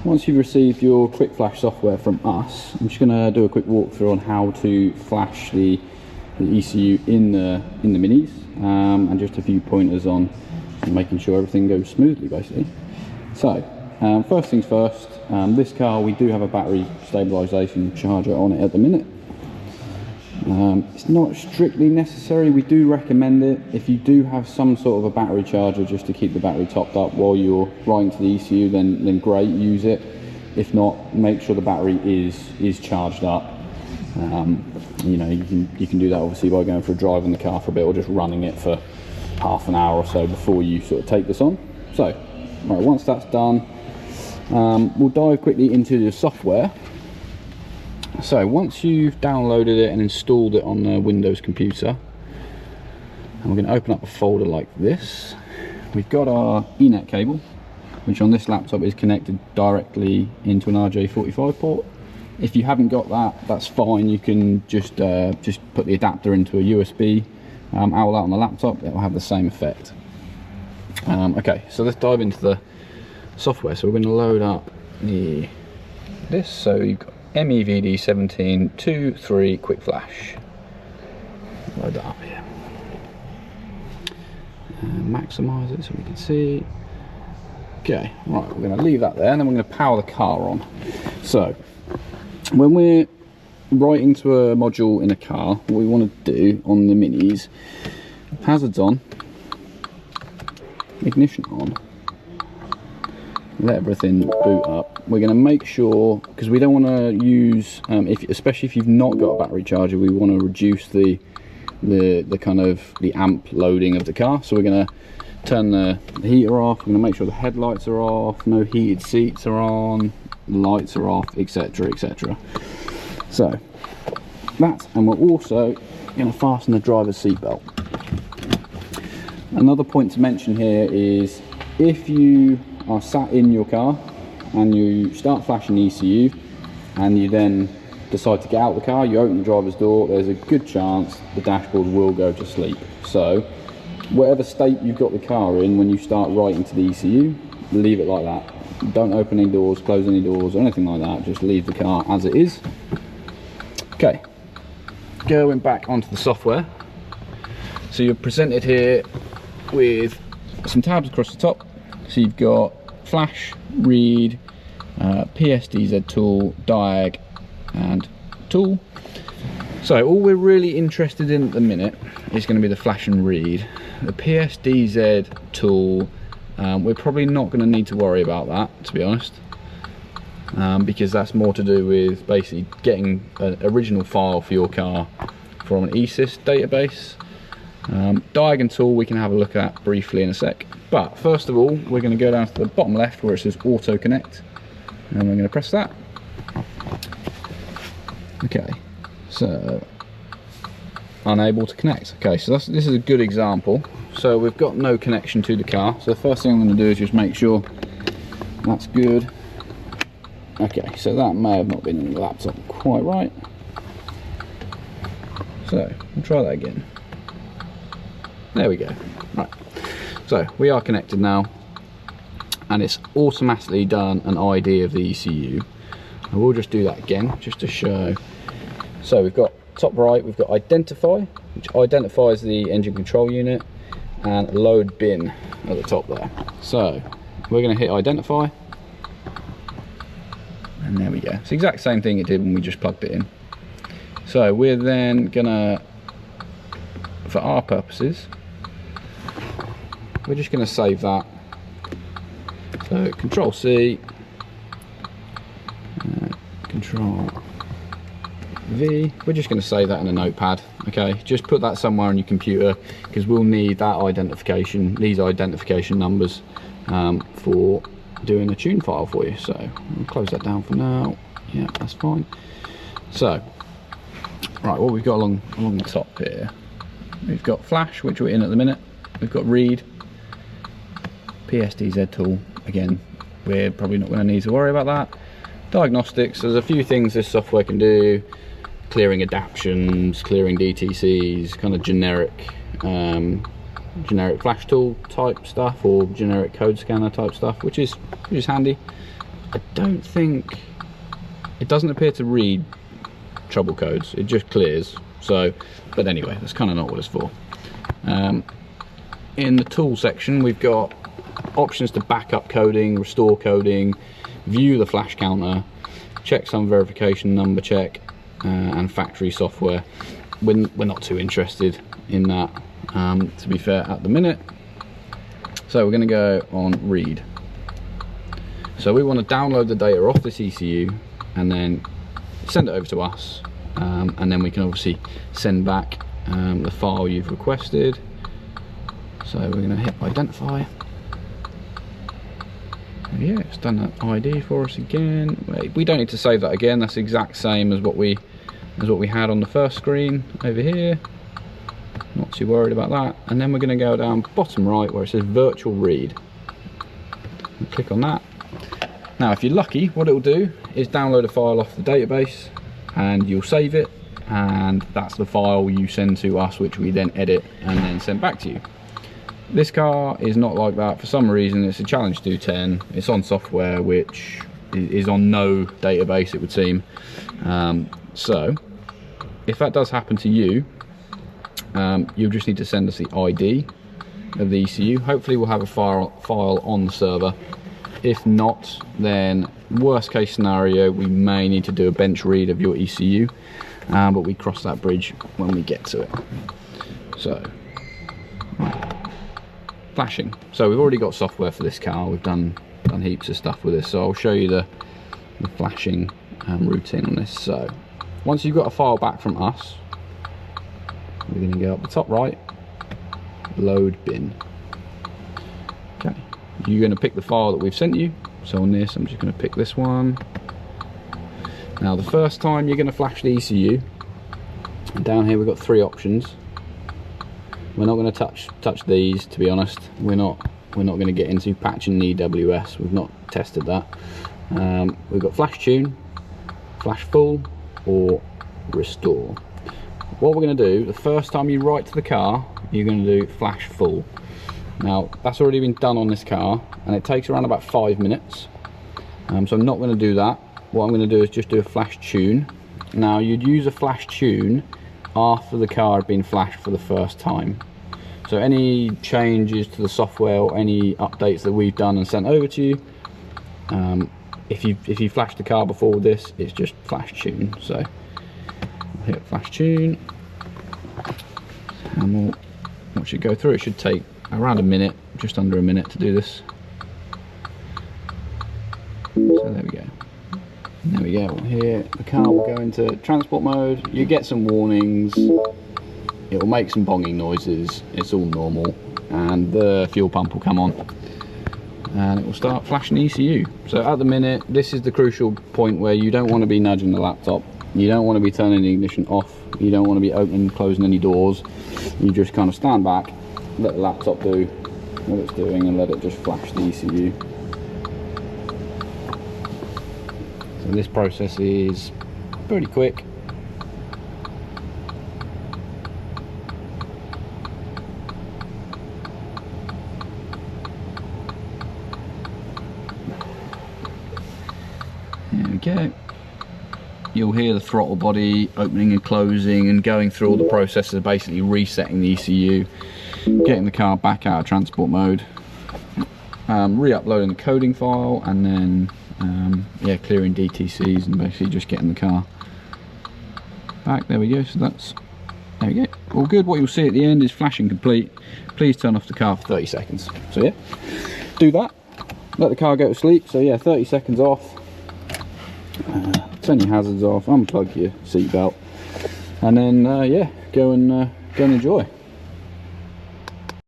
once you've received your quick flash software from us, I'm just going to do a quick walkthrough on how to flash the ECU in the Minis, and just a few pointers on making sure everything goes smoothly, basically. So first things first, this car, we do have a battery stabilisation charger on it at the minute. It's not strictly necessary. We do recommend it if you do have some sort of a battery charger, just to keep the battery topped up while you're writing to the ECU, then great, use it. If not, make sure the battery is charged up. You know, you can do that obviously by going for a drive in the car for a bit, or just running it for half an hour or so before you sort of take this on. So right, once that's done, we'll dive quickly into the software. So once you've downloaded it and installed it on the Windows computer, and we're going to open up a folder like this, we've got our Ethernet cable, which on this laptop is connected directly into an RJ45 port. If you haven't got that, that's fine. You can just put the adapter into a USB outlet on the laptop. It will have the same effect. Okay, so let's dive into the software. So we're going to load up this. So you've got MEVD1723 quick flash. Load that up here. Maximize it so we can see. Okay, right, we're going to leave that there, and then we're going to power the car on. So when we're writing to a module in a car, what we want to do on the Minis, hazards on, ignition on, let everything boot up. We're going to make sure, because we don't want to use, especially if you've not got a battery charger, we want to reduce the kind of the amp loading of the car. So we're going to turn the heater off. We're going to make sure the headlights are off, no heated seats are on, lights are off, etc, etc. So that, and we're also going to fasten the driver's seat belt. Another point to mention here is, if you are sat in your car and you start flashing ECU and you then decide to get out of the car, you open the driver's door, there's a good chance the dashboard will go to sleep. So whatever state you've got the car in when you start writing to the ECU, leave it like that. Don't open any doors, close any doors or anything like that. Just leave the car as it is. Okay, going back onto the software. So you're presented here with some tabs across the top. So you've got flash, read, PSDZ tool, diag, and tool. So all we're really interested in at the minute is going to be the flash and read. The PSDZ tool, we're probably not going to need to worry about that, to be honest, because that's more to do with basically getting an original file for your car from an ESYS database. Diag and tool we can have a look at briefly in a sec, but first of all we're going to go down to the bottom left where it says auto connect, and we're going to press that. Okay, so unable to connect. Okay, so this is a good example. So we've got no connection to the car, so the first thing I'm going to do is just make sure that's good. Okay, so that may have not been in the laptop quite right, so we'll try that again. There we go. Right, so we are connected now, and it's automatically done an ID of the ECU. And we'll just do that again just to show. So we've got top right, we've got identify, which identifies the engine control unit, and load bin at the top there. So we're going to hit identify, and there we go. It's the exact same thing it did when we just plugged it in. So we're then gonna, for our purposes, we're just going to save that. So Control C, Control V. We're just going to save that in a notepad. Okay, just put that somewhere on your computer, because we'll need that identification, these identification numbers, for doing a tune file for you. So I'll close that down for now. Yeah, that's fine. So right, what we've got along the top here, we've got flash, which we're in at the minute. We've got read, PSDZ tool, again we're probably not going to need to worry about that. Diagnostics, there's a few things this software can do: clearing adaptions, clearing DTCs, kind of generic flash tool type stuff, or generic code scanner type stuff, which is handy. I don't think, it doesn't appear to read trouble codes, it just clears. So, but anyway, that's kind of not what it's for. In the tool section, we've got options to back up coding, restore coding, view the flash counter, check some verification, number check, and factory software. We're not too interested in that, to be fair, at the minute. So we're going to go on read. So we want to download the data off this ECU and then send it over to us, and then we can obviously send back the file you've requested. So we're going to hit identify. Yeah, it's done that ID for us again. We don't need to save that again. That's the exact same as what we had on the first screen over here. Not too worried about that. And then we're going to go down bottom right where it says virtual read. And click on that. Now, if you're lucky, what it will do is download a file off the database, and you'll save it, and that's the file you send to us, which we then edit and then send back to you. This car is not like that. For some reason, it's a Challenge 210. It's on software which is on no database, it would seem. So if that does happen to you, you'll just need to send us the ID of the ECU. Hopefully we'll have a file on the server. If not, then worst case scenario, we may need to do a bench read of your ECU, but we cross that bridge when we get to it. So flashing. So we've already got software for this car. We've done heaps of stuff with this. So I'll show you the flashing routine on this. So once you've got a file back from us, we're going to go up the top right, load bin. Okay, you're going to pick the file that we've sent you. So on this, I'm just going to pick this one. Now the first time you're going to flash the ECU, down here we've got 3 options. We're not going to touch these, to be honest. We're not going to get into patching the EWS. We've not tested that. We've got flash tune, flash full, or restore. What we're going to do, the first time you write to the car, you're going to do flash full. Now that's already been done on this car, and it takes around about 5 minutes. So I'm not going to do that. What I'm going to do is just do a flash tune. Now you'd use a flash tune after the car had been flashed for the first time. So any changes to the software or any updates that we've done and sent over to you, if you flash the car before this, it's just flash tune. So I'll hit flash tune, and we'll watch it go through. It should take around a minute, just under a minute to do this. So there we go. There we go. Here the car will go into transport mode. You get some warnings. It will make some bonging noises. It's all normal, and the fuel pump will come on, and it will start flashing ECU. So at the minute, this is the crucial point where you don't want to be nudging the laptop. You don't want to be turning the ignition off. You don't want to be opening and closing any doors. You just kind of stand back, let the laptop do what it's doing, and let it just flash the ECU. So this process is pretty quick. There we go. You'll hear the throttle body opening and closing and going through all the processes of basically resetting the ECU, getting the car back out of transport mode, re-uploading the coding file, and then yeah, clearing DTCs and basically just getting the car back. There we go. So that's, there we go, all good. What you'll see at the end is flashing complete. Please turn off the car for 30 seconds. So yeah, do that, let the car go to sleep. So yeah, 30 seconds off, turn your hazards off, unplug your seatbelt, and then yeah, go and enjoy.